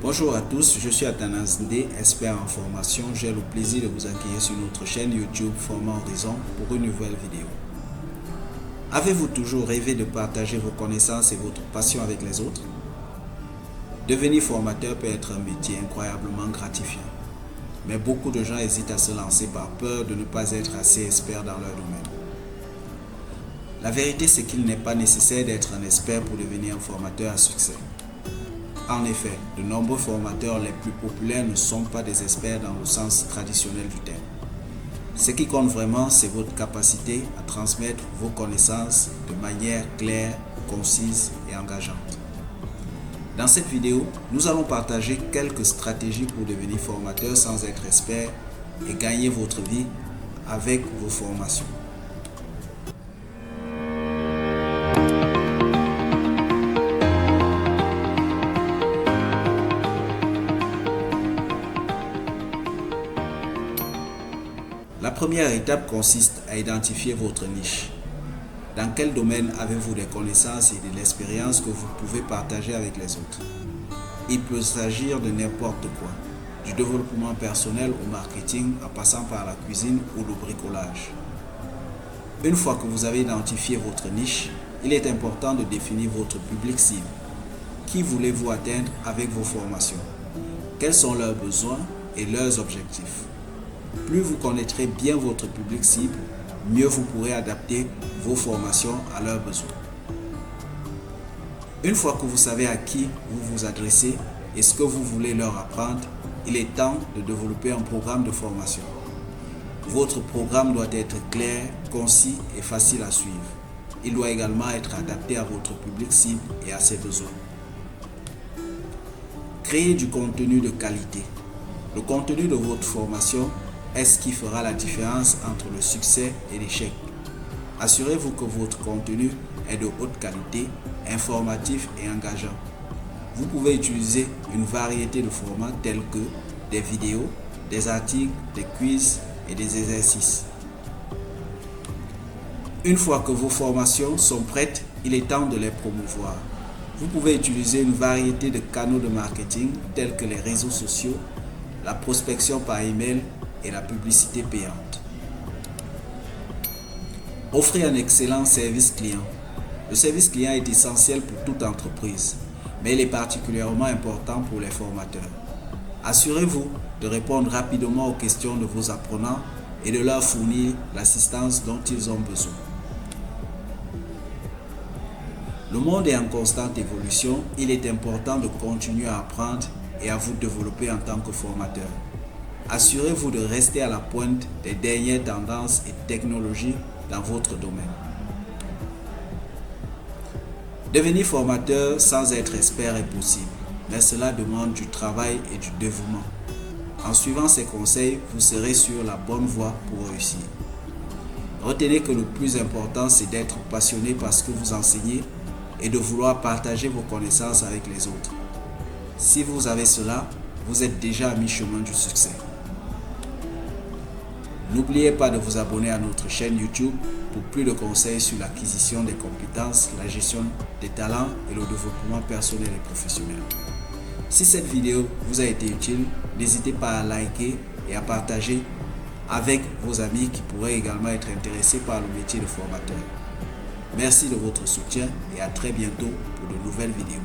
Bonjour à tous, je suis Athanas Ndé, expert en formation. J'ai le plaisir de vous accueillir sur notre chaîne YouTube Format Horizon pour une nouvelle vidéo. Avez-vous toujours rêvé de partager vos connaissances et votre passion avec les autres? Devenir formateur peut être un métier incroyablement gratifiant. Mais beaucoup de gens hésitent à se lancer par peur de ne pas être assez expert dans leur domaine. La vérité, c'est qu'il n'est pas nécessaire d'être un expert pour devenir un formateur à succès. En effet, de nombreux formateurs les plus populaires ne sont pas des experts dans le sens traditionnel du terme. Ce qui compte vraiment, c'est votre capacité à transmettre vos connaissances de manière claire, concise et engageante. Dans cette vidéo, nous allons partager quelques stratégies pour devenir formateur sans être expert et gagner votre vie avec vos formations. La première étape consiste à identifier votre niche. Dans quel domaine avez-vous des connaissances et de l'expérience que vous pouvez partager avec les autres? Il peut s'agir de n'importe quoi, du développement personnel au marketing en passant par la cuisine ou le bricolage. Une fois que vous avez identifié votre niche, il est important de définir votre public cible. Qui voulez-vous atteindre avec vos formations? Quels sont leurs besoins et leurs objectifs? Plus vous connaîtrez bien votre public cible, mieux vous pourrez adapter vos formations à leurs besoins. Une fois que vous savez à qui vous vous adressez et ce que vous voulez leur apprendre, il est temps de développer un programme de formation. Votre programme doit être clair, concis et facile à suivre. Il doit également être adapté à votre public cible et à ses besoins. Créez du contenu de qualité. Le contenu de votre formation est ce qui fera la différence entre le succès et l'échec. Assurez-vous que votre contenu est de haute qualité, informatif et engageant. Vous pouvez utiliser une variété de formats tels que des vidéos, des articles, des quiz et des exercices. Une fois que vos formations sont prêtes, il est temps de les promouvoir. Vous pouvez utiliser une variété de canaux de marketing tels que les réseaux sociaux, la prospection par email et la publicité payante. Offrez un excellent service client. Le service client est essentiel pour toute entreprise, mais il est particulièrement important pour les formateurs. Assurez-vous de répondre rapidement aux questions de vos apprenants et de leur fournir l'assistance dont ils ont besoin. Le monde est en constante évolution, il est important de continuer à apprendre et à vous développer en tant que formateur. Assurez-vous de rester à la pointe des dernières tendances et technologies dans votre domaine. Devenir formateur sans être expert est possible, mais cela demande du travail et du dévouement. En suivant ces conseils, vous serez sur la bonne voie pour réussir. Retenez que le plus important, c'est d'être passionné par ce que vous enseignez et de vouloir partager vos connaissances avec les autres. Si vous avez cela, vous êtes déjà à mi-chemin du succès. N'oubliez pas de vous abonner à notre chaîne YouTube pour plus de conseils sur l'acquisition des compétences, la gestion des talents et le développement personnel et professionnel. Si cette vidéo vous a été utile, n'hésitez pas à liker et à partager avec vos amis qui pourraient également être intéressés par le métier de formateur. Merci de votre soutien et à très bientôt pour de nouvelles vidéos.